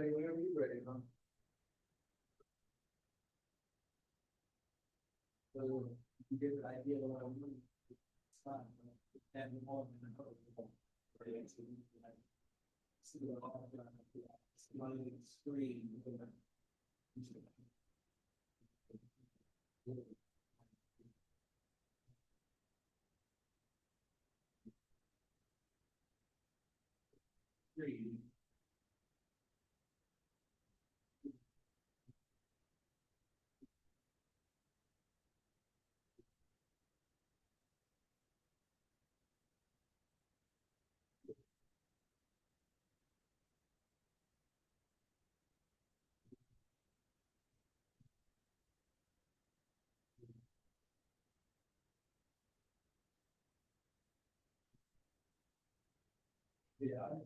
Whenever you're ready, huh? So you get the idea of what I'm doing. It's fine. And more than a couple of people. Right? So you can, like, see what all the screen. Screen. Yeah.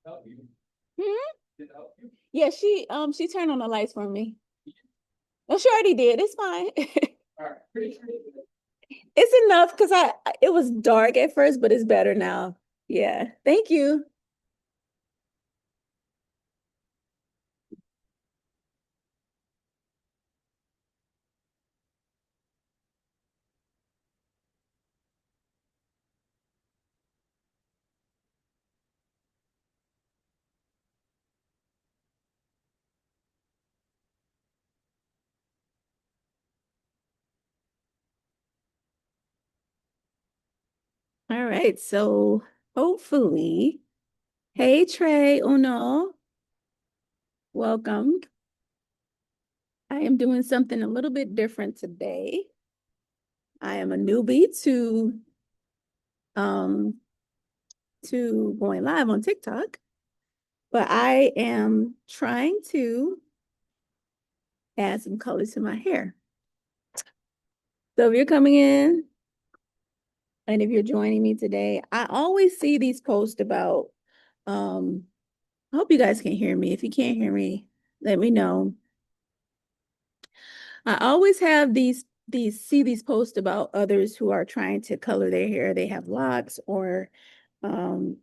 Help you. Hmm? Did it help you? Yeah, she turned on the lights for me. Oh, she already did. It's fine. All right. Pretty sure. It's enough because it was dark at first, but it's better now. Yeah. Thank you. All right. So hopefully, hey Trey Uno, welcome. I am doing something a little bit different today. I am a newbie um to going live on TikTok, but I am trying to add some color to my hair. So if you're coming in and if you're joining me today, I always see these posts about um I hope you guys can hear me. If you can't hear me, let me know. I always have these posts about others who are trying to color their hair. They have locks or um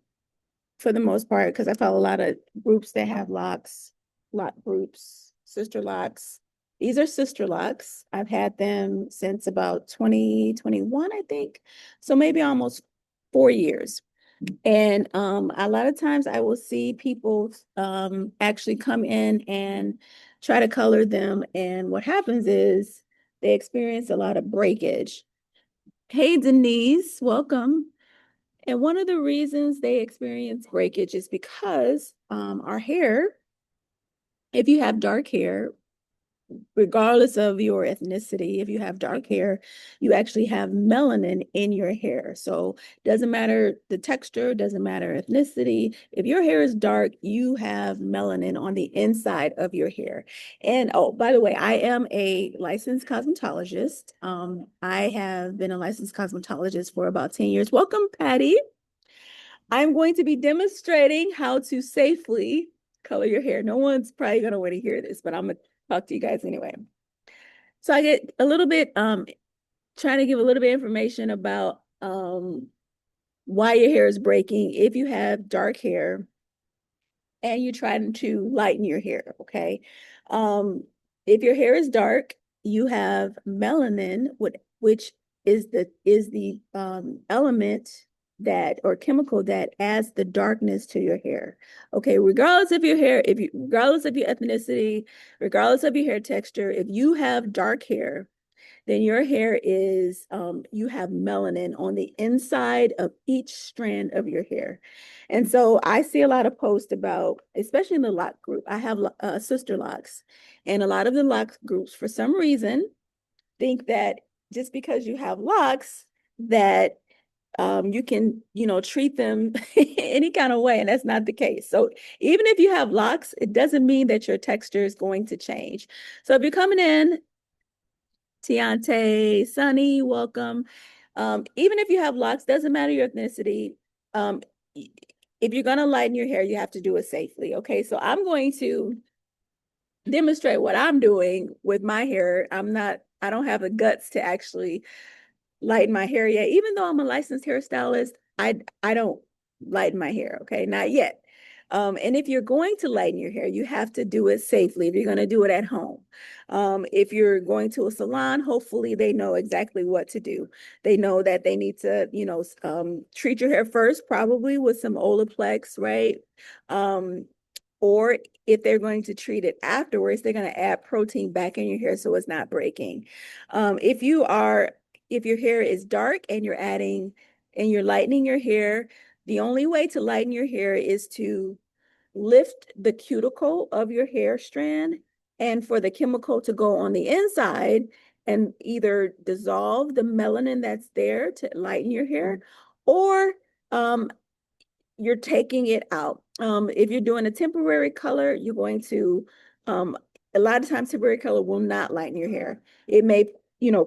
for the most part, because I follow a lot of groups that have locks, lock groups, sister locks. These are sister locks. I've had them since about 2021, I think. So maybe almost 4 years. And a lot of times I will see people actually come in and try to color them. And what happens is they experience a lot of breakage. Hey, Denise, welcome. And one of the reasons they experience breakage is because our hair, if you have dark hair, regardless of your ethnicity, if you have dark hair, you actually have melanin in your hair. So doesn't matter the texture, doesn't matter ethnicity. If your hair is dark, you have melanin on the inside of your hair. And oh, by the way, I am a licensed cosmetologist. I have been a licensed cosmetologist for about 10 years. Welcome, Patty. I'm going to be demonstrating how to safely color your hair. No one's probably going to want to hear this, but I'm going to talk to you guys anyway. So I get a little bit trying to give a little bit of information about why your hair is breaking if you have dark hair and you're trying to lighten your hair, okay? Um, if your hair is dark, you have melanin, which is the element that or chemical that adds the darkness to your hair. Okay, regardless of your hair, regardless of your ethnicity, regardless of your hair texture, if you have dark hair, then your hair is you have melanin on the inside of each strand of your hair. And so I see a lot of posts about, especially in the lock group. I have sister locks, and a lot of the lock groups, for some reason, think that just because you have locks, that you can, treat them any kind of way, and that's not the case. So even if you have locks, it doesn't mean that your texture is going to change. So if you're coming in, Tiante, Sunny, welcome. Even if you have locks, doesn't matter your ethnicity. Um, if you're gonna lighten your hair, you have to do it safely. Okay, so I'm going to demonstrate what I'm doing with my hair. I don't have the guts to actually lighten my hair yet. Even though I'm a licensed hairstylist, I don't lighten my hair, okay? Not yet. And if you're going to lighten your hair, you have to do it safely if you're going to do it at home. If you're going to a salon, hopefully they know exactly what to do. They know that they need to, treat your hair first, probably with some Olaplex, right? Um, or if they're going to treat it afterwards, they're going to add protein back in your hair so it's not breaking. If your hair is dark and you're lightening your hair, the only way to lighten your hair is to lift the cuticle of your hair strand and for the chemical to go on the inside and either dissolve the melanin that's there to lighten your hair, or you're taking it out. If you're doing a temporary color, you're going to, a lot of times temporary color will not lighten your hair. It may,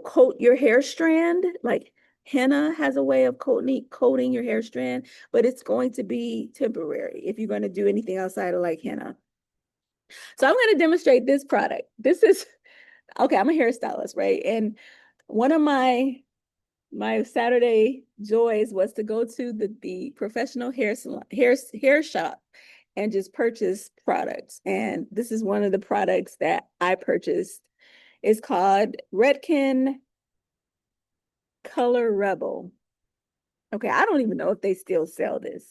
coat your hair strand, like henna has a way of coating your hair strand, but it's going to be temporary if you're going to do anything outside of like henna. So I'm going to demonstrate this product. Okay, I'm a hairstylist, right? And one of my Saturday joys was to go to the professional hair salon, hair shop and just purchase products. And this is one of the products that I purchased. It's called Redken Color Rebel. Okay, I don't even know if they still sell this.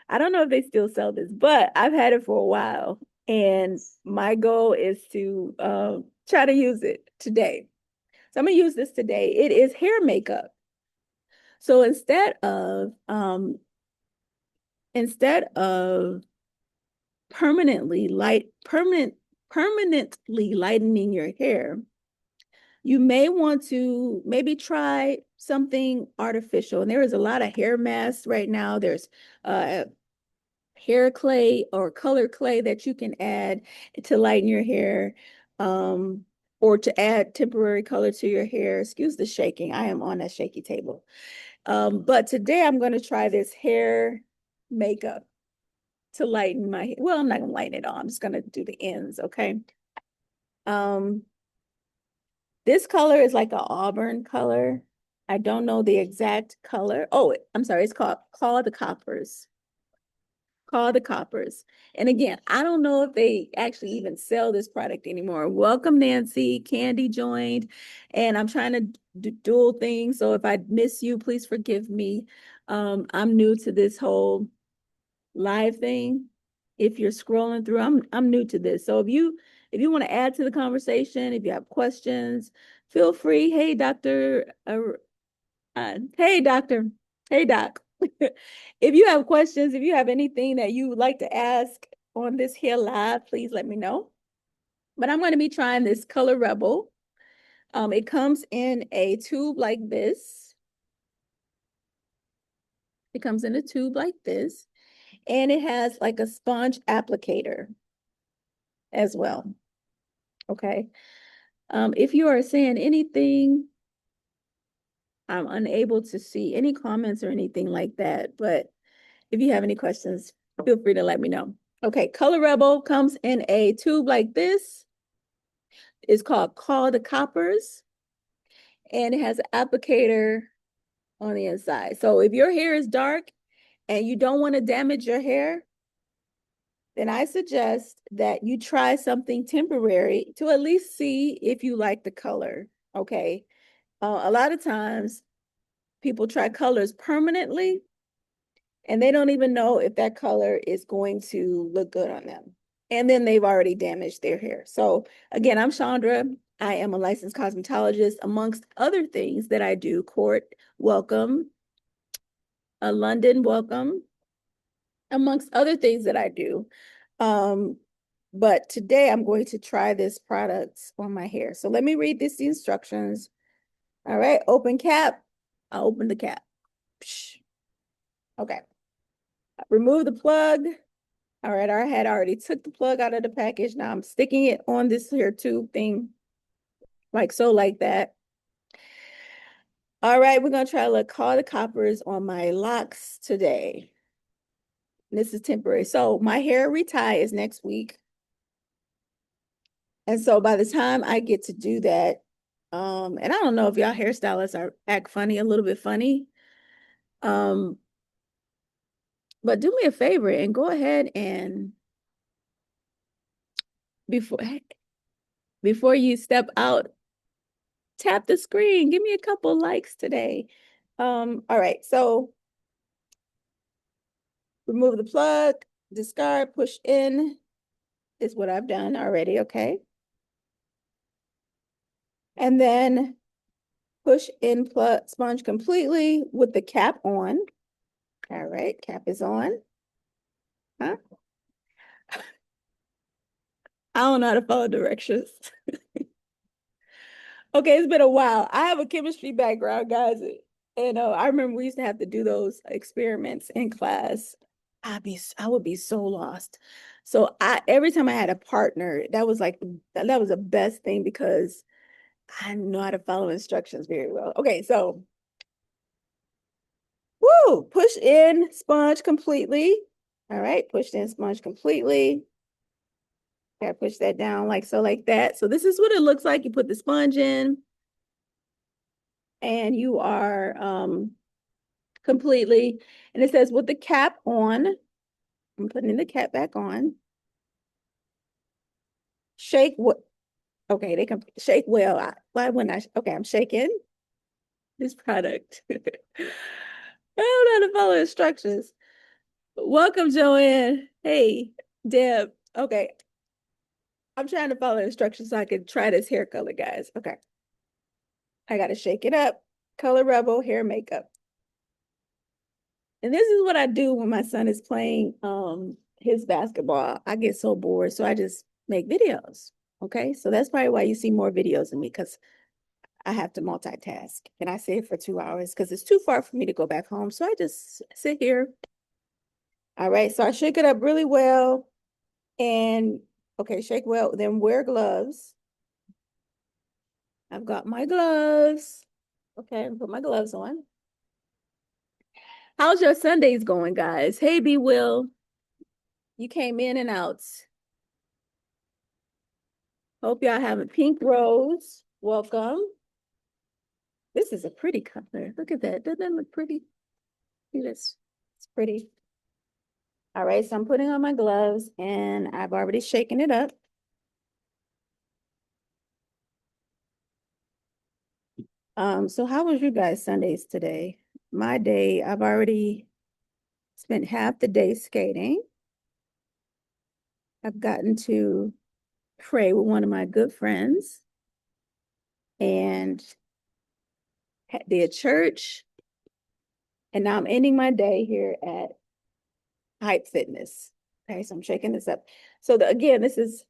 I don't know if they still sell this, but I've had it for a while. And my goal is to try to use it today. So I'm gonna use this today. It is hair makeup. So instead of permanently lightening your hair, you may want to maybe try something artificial. And there is a lot of hair masks right now. There's hair clay or color clay that you can add to lighten your hair, or to add temporary color to your hair. Excuse the shaking. I am on a shaky table. But today I'm going to try this hair makeup to lighten my hair. Well, I'm not going to lighten it on. I'm just going to do the ends, okay? Um, this color is like an auburn color. I don't know the exact color. Oh, I'm sorry. It's called the Coppers. Call the Coppers. And again, I don't know if they actually even sell this product anymore. Welcome, Nancy. Candy joined, and I'm trying to do dual things. So if I miss you, please forgive me. I'm new to this whole live thing. If you're scrolling through, I'm new to this. So if you want to add to the conversation, if you have questions, feel free. Hey, Doctor. Hey, Doctor. Hey, Doc. If you have questions, if you have anything that you would like to ask on this here live, please let me know. But I'm going to be trying this Color Rebel. It comes in a tube like this. It comes in a tube like this, and it has like a sponge applicator as well. Okay. If you are saying anything, I'm unable to see any comments or anything like that. But if you have any questions, feel free to let me know. Okay, Color Rebel comes in a tube like this. It's called Call the Coppers, and it has an applicator on the inside. So if your hair is dark and you don't want to damage your hair, then I suggest that you try something temporary to at least see if you like the color. Okay. A lot of times people try colors permanently and they don't even know if that color is going to look good on them. And then they've already damaged their hair. So again, I'm Chandra. I am a licensed cosmetologist, amongst other things that I do. Court welcome, a London welcome, amongst other things that I do. Um, but today I'm going to try this product on my hair. So let me read the instructions. All right, open cap. I'll open the cap. Okay. Remove the plug. All right, I had already took the plug out of the package. Now I'm sticking it on this here tube thing, like so, like that. All right, we're gonna try to call the coppers on my locks today. This is temporary. So my hair retie is next week. And so by the time I get to do that, and I don't know if y'all hairstylists are act funny, a little bit funny. But do me a favor and go ahead and before before you step out, tap the screen. Give me a couple likes today. All right, so remove the plug, discard, push in is what I've done already, okay? And then push in plug sponge completely with the cap on. All right, cap is on. Huh? I don't know how to follow directions. Okay, it's been a while. I have a chemistry background, guys. And I remember we used to have to do those experiments in class. I would be so lost. So every time I had a partner, that was like that was the best thing because I know how to follow instructions very well. Okay, so woo, push in sponge completely. All right, push in sponge completely. Gotta push that down like so, like that. So this is what it looks like. You put the sponge in and you are completely, and it says with the cap on. I'm putting the cap back on. Shake what? Okay, they can shake well. Why wouldn't I? Okay, I'm shaking this product. I don't know how to follow instructions. Welcome, Joanne. Hey, Deb. Okay, I'm trying to follow instructions so I can try this hair color, guys. Okay, I gotta shake it up. Color Rebel hair makeup. And this is what I do when my son is playing his basketball. I get so bored, so I just make videos. Okay, so that's probably why you see more videos of me because I have to multitask and I sit for 2 hours because it's too far for me to go back home. So I just sit here. All right, so I shake it up really well and okay, shake well, then wear gloves. I've got my gloves. Okay, put my gloves on. How's your Sundays going, guys? Hey, B Will. You came in and out. Hope y'all have a pink rose. Welcome. This is a pretty color. Look at that. Doesn't that look pretty? See this? It's pretty. All right, so I'm putting on my gloves and I've already shaken it up. So how was you guys Sundays today? My day, I've already spent half the day skating. I've gotten to pray with one of my good friends and did church. And now I'm ending my day here at Hype Fitness. Okay, so I'm shaking this up. So again, this is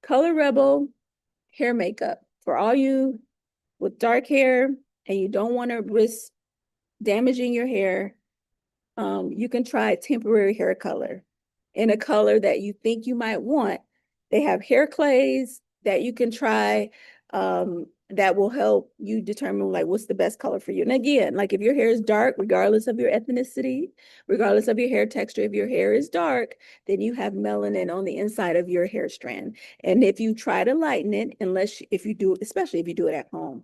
Color Rebel hair makeup for all you with dark hair and you don't want to risk damaging your hair. You can try temporary hair color in a color that you think you might want. They have hair clays that you can try that will help you determine like what's the best color for you. And again, like if your hair is dark, regardless of your ethnicity, regardless of your hair texture, if your hair is dark, then you have melanin on the inside of your hair strand. And if you try to lighten it, if you do, especially if you do it at home,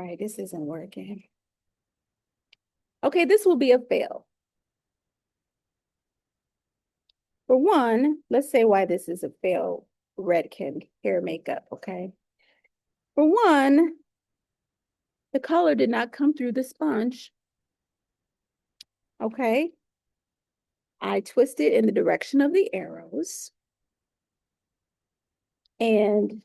All right, this isn't working. Okay, this will be a fail. For one, let's say why this is a fail, Redken hair makeup, okay? For one, the color did not come through the sponge, okay? I twisted in the direction of the arrows. And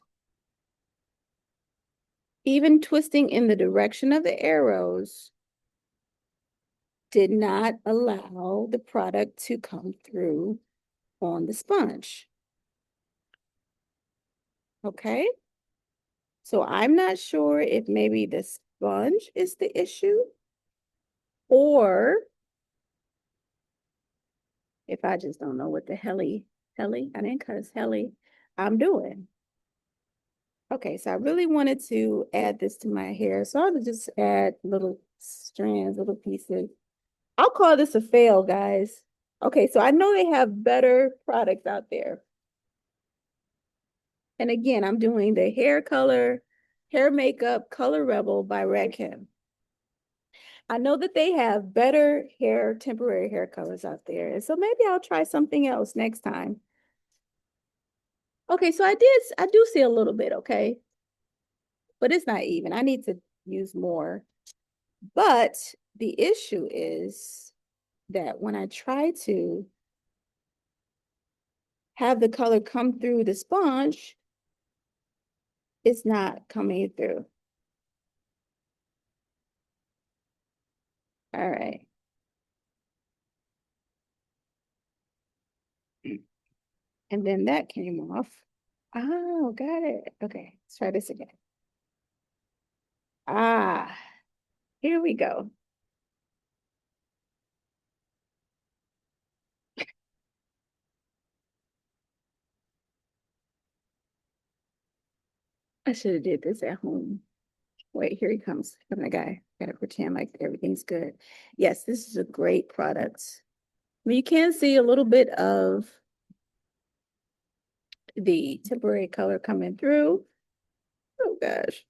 even twisting in the direction of the arrows did not allow the product to come through on the sponge. Okay? So I'm not sure if maybe the sponge is the issue or if I just don't know what the helly, I didn't cuss, helly, I'm doing. Okay, so I really wanted to add this to my hair. So I'll just add little strands, little pieces. I'll call this a fail, guys. Okay, so I know they have better products out there. And again, I'm doing the hair makeup Color Rebel by Redken. I know that they have better temporary hair colors out there. And so maybe I'll try something else next time. Okay, so I do see a little bit, okay? But it's not even. I need to use more. But the issue is that when I try to have the color come through the sponge, it's not coming through. All right. And then that came off. Oh, got it. Okay, let's try this again. Ah, here we go. I should have did this at home. Wait, here he comes from the guy. Gotta pretend like everything's good. Yes, this is a great product. I mean, you can see a little bit of the temporary color coming through. Oh gosh.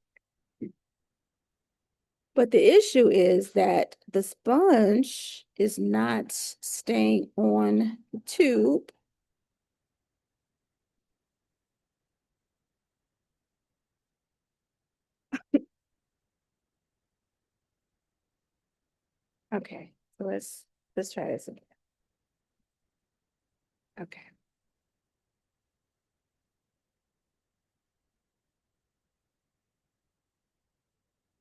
But the issue is that the sponge is not staying on the tube. Okay, so let's try this again. Okay.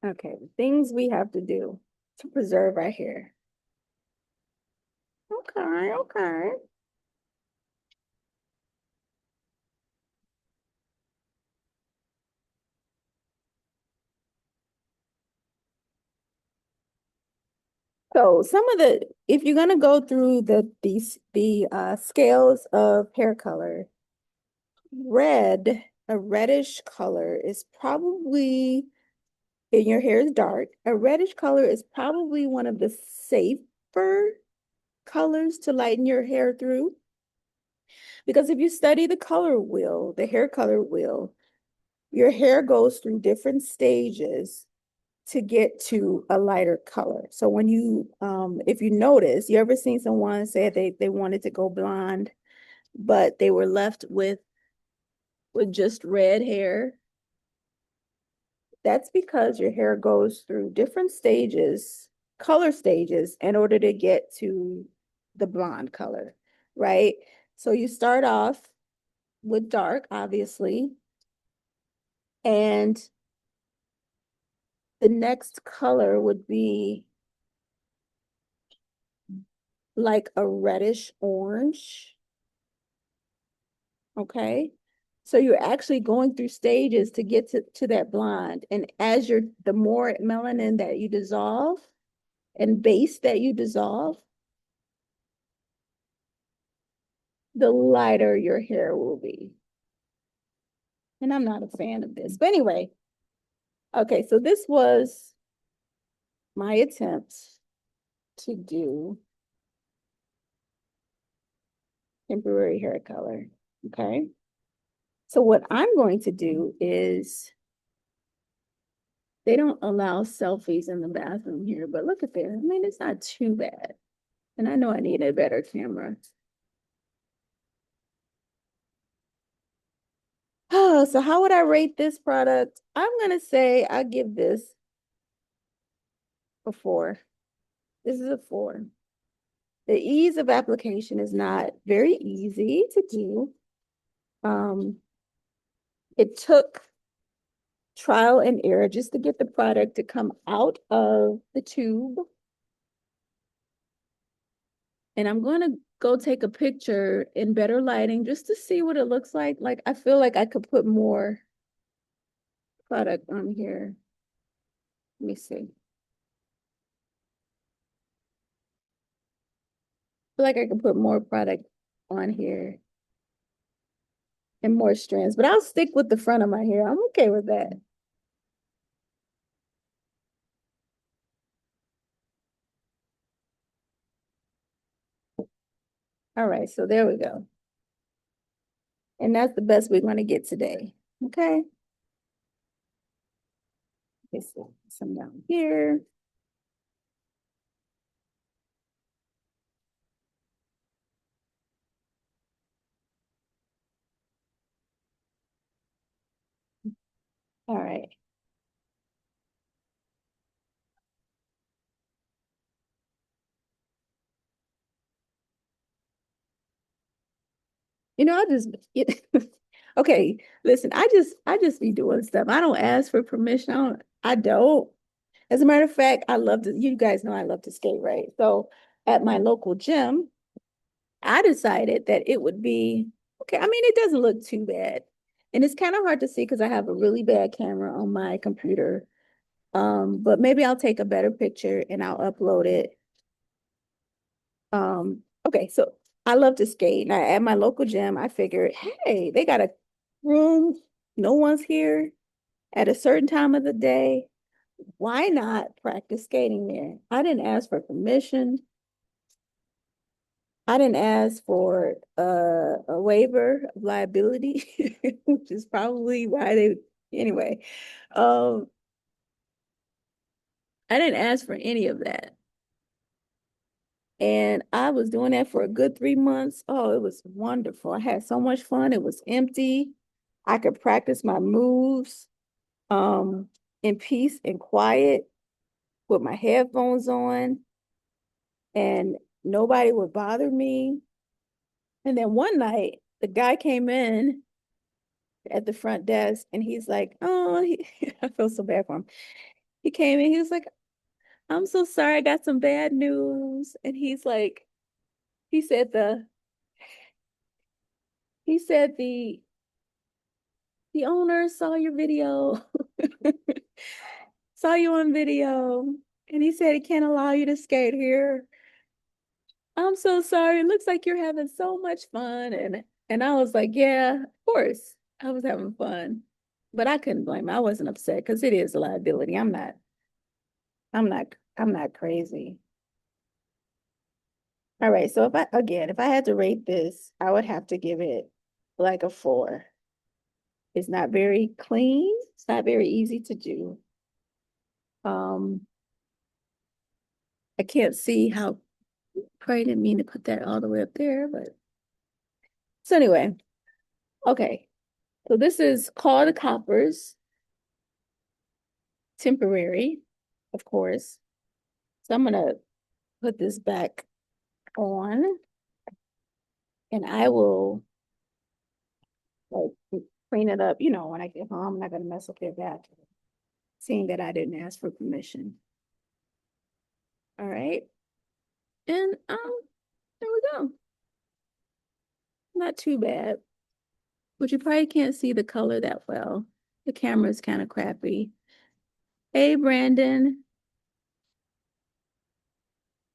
Okay, the things we have to do to preserve our hair. Okay, okay. So some of the, if you're gonna go through the scales of hair color, a reddish color is probably, and your hair is dark, a reddish color is probably one of the safer colors to lighten your hair through. Because if you study the color wheel, the hair color wheel, your hair goes through different stages to get to a lighter color. So when you, if you notice, you ever seen someone say they wanted to go blonde, but they were left with just red hair? That's because your hair goes through different stages, color stages, in order to get to the blonde color, right? So you start off with dark, obviously, and the next color would be like a reddish orange. Okay. So you're actually going through stages to get to that blonde. And as the more melanin that you dissolve and base that you dissolve, the lighter your hair will be. And I'm not a fan of this. But anyway, okay, so this was my attempt to do temporary hair color. Okay. So what I'm going to do is They don't allow selfies in the bathroom here, but look at there. I mean, it's not too bad. And I know I need a better camera. Oh, so how would I rate this product? I'm gonna say I give this a 4. This is a 4. The ease of application is not very easy to do. Um, it took trial and error just to get the product to come out of the tube. And I'm going to go take a picture in better lighting just to see what it looks like. Like, I feel like I could put more product on here. Let me see. I feel like I could put more product on here and more strands, but I'll stick with the front of my hair. I'm okay with that. All right, so there we go. And that's the best we're going to get today. Okay. Okay, so some down here. All right. I just okay, listen, I just be doing stuff. I don't ask for permission. I don't. As a matter of fact, you guys know I love to skate, right? So at my local gym, I decided that it would be okay. I mean, it doesn't look too bad. And it's kind of hard to see because I have a really bad camera on my computer. But maybe I'll take a better picture and I'll upload it. Okay, so I love to skate. And at my local gym, I figured, hey, they got a room, no one's here at a certain time of the day. Why not practice skating there? I didn't ask for permission. I didn't ask for a waiver of liability, which is probably why anyway. Um, I didn't ask for any of that. And I was doing that for a good 3 months. Oh, it was wonderful. I had so much fun. It was empty. I could practice my moves um in peace and quiet with my headphones on, and nobody would bother me. And then one night, the guy came in at the front desk and he's like, oh, I feel so bad for him. He came in, he was like, I'm so sorry, I got some bad news. And he's like, he said he said the owner saw your video, saw you on video, and he said he can't allow you to skate here. I'm so sorry. It looks like you're having so much fun. And I was like, yeah, of course. I was having fun. But I couldn't blame him. I wasn't upset because it is a liability. I'm not crazy. All right. So if I had to rate this, I would have to give it like a 4. It's not very clean. It's not very easy to do. Um, I can't see how, probably didn't mean to put that all the way up there, but so anyway, okay. So this is called the Coppers, temporary, of course. So I'm gonna put this back on and I will like clean it up, when I get home. I'm not gonna mess up their bathroom, seeing that I didn't ask for permission. All right. And there we go. Not too bad. But you probably can't see the color that well. The camera is kind of crappy. Hey, Brandon.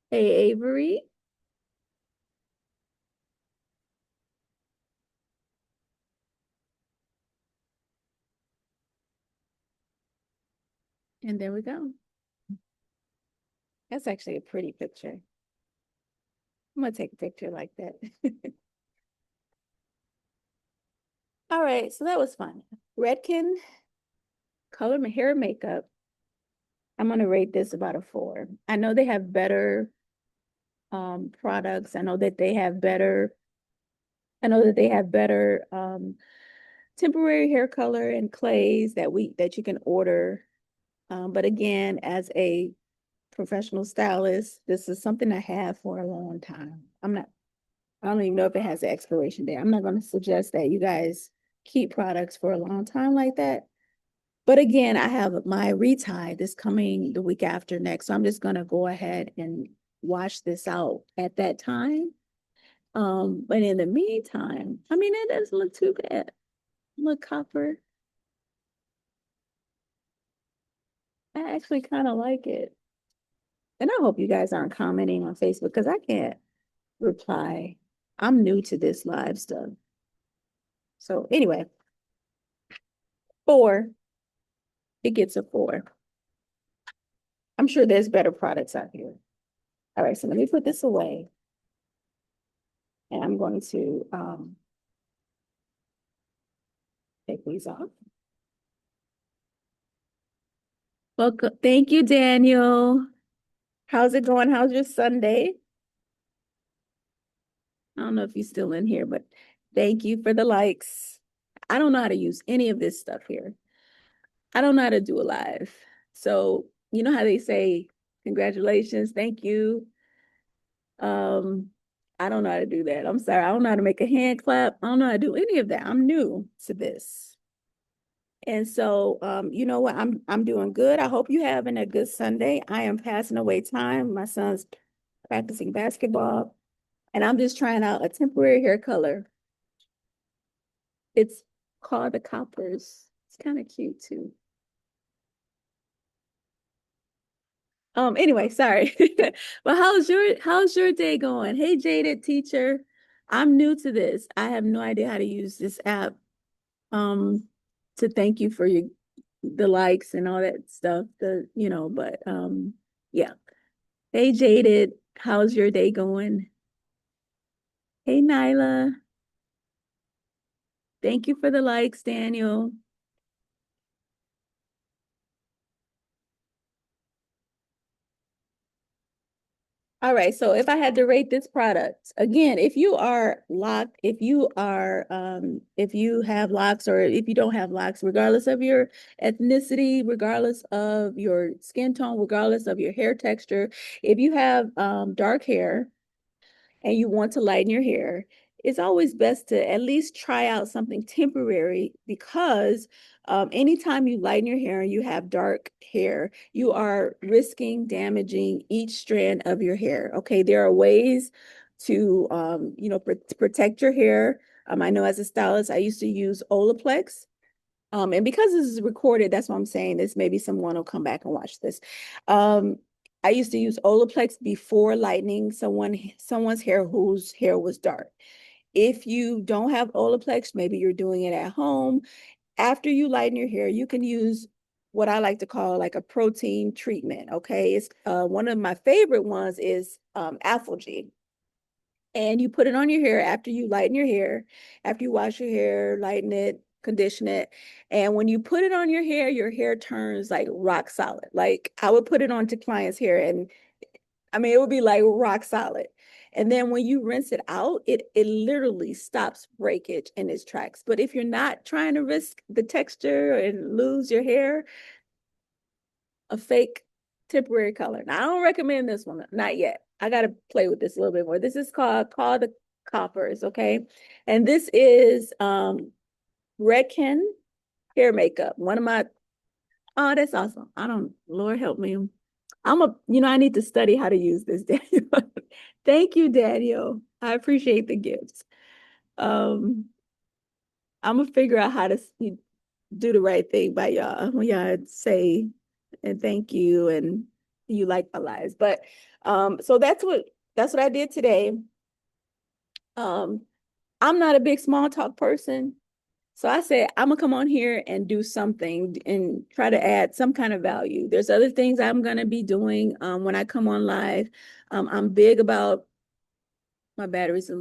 Hey, Avery. And there we go. That's actually a pretty picture. I'm gonna take a picture like that. All right, so that was fun. Redken color my hair makeup. I'm gonna rate this about a 4. I know they have better products. I know that they have better temporary hair color and clays that you can order. But again, as a professional stylist, this is something I have for a long time. I don't even know if it has an expiration date. I'm not going to suggest that you guys keep products for a long time like that. But again, I have my retie this coming the week after next. So I'm just going to go ahead and wash this out at that time. But in the meantime, I mean, it doesn't look too bad. Look, copper. I actually kind of like it. And I hope you guys aren't commenting on Facebook because I can't reply. I'm new to this live stuff. So anyway, 4. It gets a 4. I'm sure there's better products out here. All right, so let me put this away. And I'm going to take these off. Welcome. Thank you, Daniel. How's it going? How's your Sunday? I don't know if you're still in here, but thank you for the likes. I don't know how to use any of this stuff here. I don't know how to do a live. So, you know how they say, congratulations, thank you. Um, I don't know how to do that. I'm sorry. I don't know how to make a hand clap. I don't know how to do any of that. I'm new to this. And so, you know what? I'm doing good. I hope you having a good Sunday. I am passing away time. My son's practicing basketball, and I'm just trying out a temporary hair color. It's called the Coppers. It's kind of cute too. Anyway, sorry. But how's your day going? Hey, Jaded teacher. I'm new to this. I have no idea how to use this app. Um, to thank you for the likes and all that stuff. But yeah. Hey, Jaded, how's your day going? Hey, Nyla. Thank you for the likes, Daniel. All right, so if I had to rate this product, again, if you are locked, if you have locks or if you don't have locks, regardless of your ethnicity, regardless of your skin tone, regardless of your hair texture, if you have dark hair, and you want to lighten your hair, it's always best to at least try out something temporary because anytime you lighten your hair and you have dark hair, you are risking damaging each strand of your hair. Okay, there are ways to protect your hair. I know as a stylist, I used to use Olaplex. And because this is recorded, that's what I'm saying. This maybe someone will come back and watch this. Um, I used to use Olaplex before lightening someone's hair whose hair was dark. If you don't have Olaplex, maybe you're doing it at home. After you lighten your hair, you can use what I like to call like a protein treatment. Okay, it's one of my favorite ones is Alpha-G, and you put it on your hair after you lighten your hair, after you wash your hair, lighten it, condition it. And when you put it on your hair turns like rock solid. Like I would put it onto clients' hair and I mean it would be like rock solid. And then when you rinse it out, it literally stops breakage in its tracks. But if you're not trying to risk the texture and lose your hair, a fake temporary color. Now, I don't recommend this one, not yet. I got to play with this a little bit more. This is called the Coppers, okay? And this is Redken Hair Makeup. One of my Oh, that's awesome. I don't Lord help me. I need to study how to use this, Daniel. Thank you, Daniel. I appreciate the gifts. Um, I'm gonna figure out how to do the right thing by y'all when y'all say and thank you and you like my lives. But so that's what I did today. Um, I'm not a big small talk person. So I said, I'm gonna come on here and do something and try to add some kind of value. There's other things I'm gonna be doing when I come on live. I'm big about my batteries.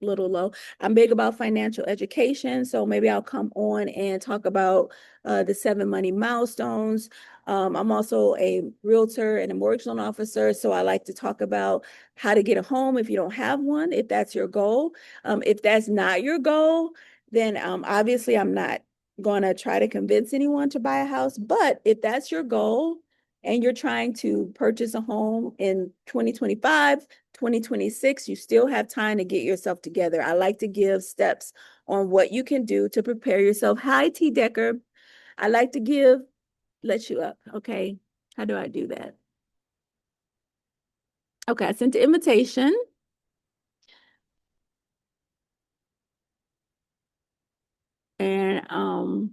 little low. I'm big about financial education, so maybe I'll come on and talk about the 7 money milestones. I'm also a realtor and a mortgage loan officer, so I like to talk about how to get a home if you don't have one, if that's your goal. If that's not your goal, then obviously I'm not going to try to convince anyone to buy a house. But if that's your goal and you're trying to purchase a home in 2025, 2026, you still have time to get yourself together. I like to give steps on what you can do to prepare yourself. Hi, T. Decker. I like to let you up. Okay. How do I do that? Okay, I sent the invitation. And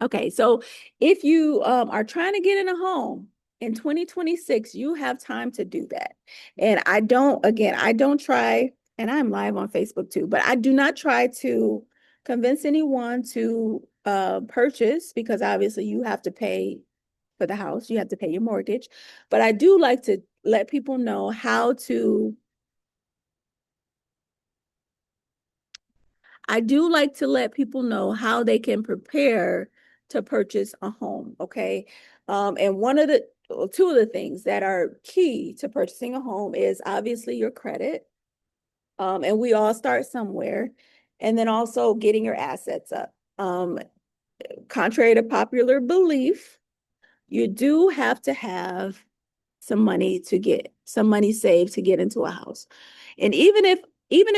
okay, so if you are trying to get in a home in 2026, you have time to do that. And I don't try, and I'm live on Facebook too, but I do not try to convince anyone to purchase because obviously you have to pay for the house, you have to pay your mortgage. But I do like to let people know how to I do like to let people know how they can prepare to purchase a home. Okay. And two of the things that are key to purchasing a home is obviously your credit. And we all start somewhere. And then also getting your assets up. Contrary to popular belief, you do have to have some money saved to get into a house. And even if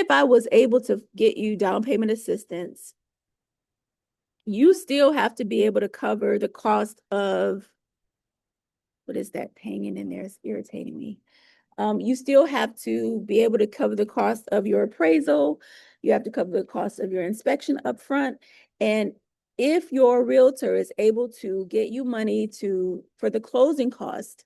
I was able to get you down payment assistance, you still have to be able to cover the cost of what is that hanging in there? It's irritating me. You still have to be able to cover the cost of your appraisal. You have to cover the cost of your inspection up front. And if your realtor is able to get you money for the closing cost,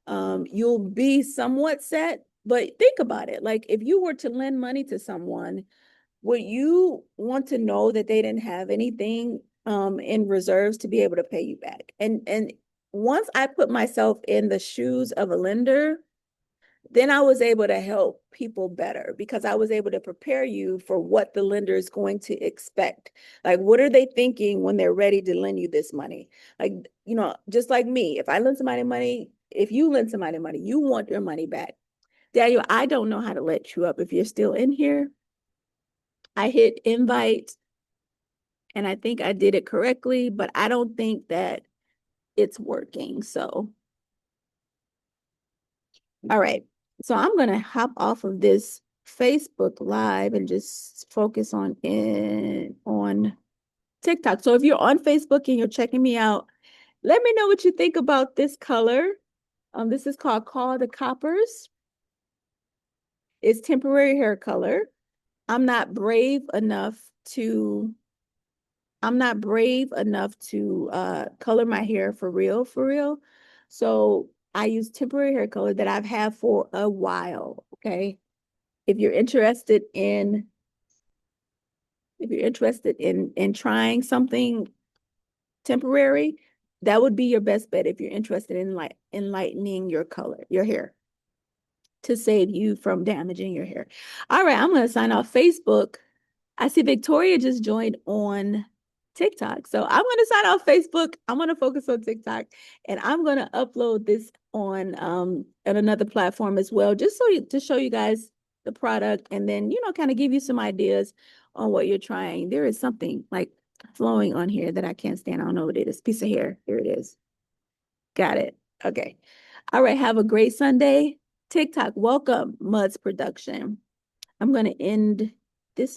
you'll be somewhat set. But think about it. Like if you were to lend money to someone, would you want to know that they didn't have anything in reserves to be able to pay you back? And once I put myself in the shoes of a lender, then I was able to help people better because I was able to prepare you for what the lender is going to expect. Like, what are they thinking when they're ready to lend you this money? Like, just like me, if I lend somebody money, if you lend somebody money, you want your money back. Daniel, I don't know how to let you up if you're still in here. I hit invite and I think I did it correctly, but I don't think that it's working. So, all right. So I'm going to hop off of this Facebook Live and just focus on TikTok. So if you're on Facebook and you're checking me out, let me know what you think about this color. This is called Call the Coppers. It's temporary hair color. I'm not brave enough to I'm not brave enough to color my hair for real, for real. So I use temporary hair color that I've had for a while. Okay. If you're interested in if you're interested in trying something temporary, that would be your best bet if you're interested in like enlightening your hair to save you from damaging your hair. All right, I'm gonna sign off Facebook. I see Victoria just joined on TikTok. So I'm going to sign off Facebook. I'm going to focus on TikTok and I'm going to upload this on another platform as well, just to show you guys the product and then, kind of give you some ideas on what you're trying. There is something like flowing on here that I can't stand. I don't know what it is. Piece of hair. Here it is. Got it. Okay. All right. Have a great Sunday. TikTok. Welcome, Muds Production. I'm going to end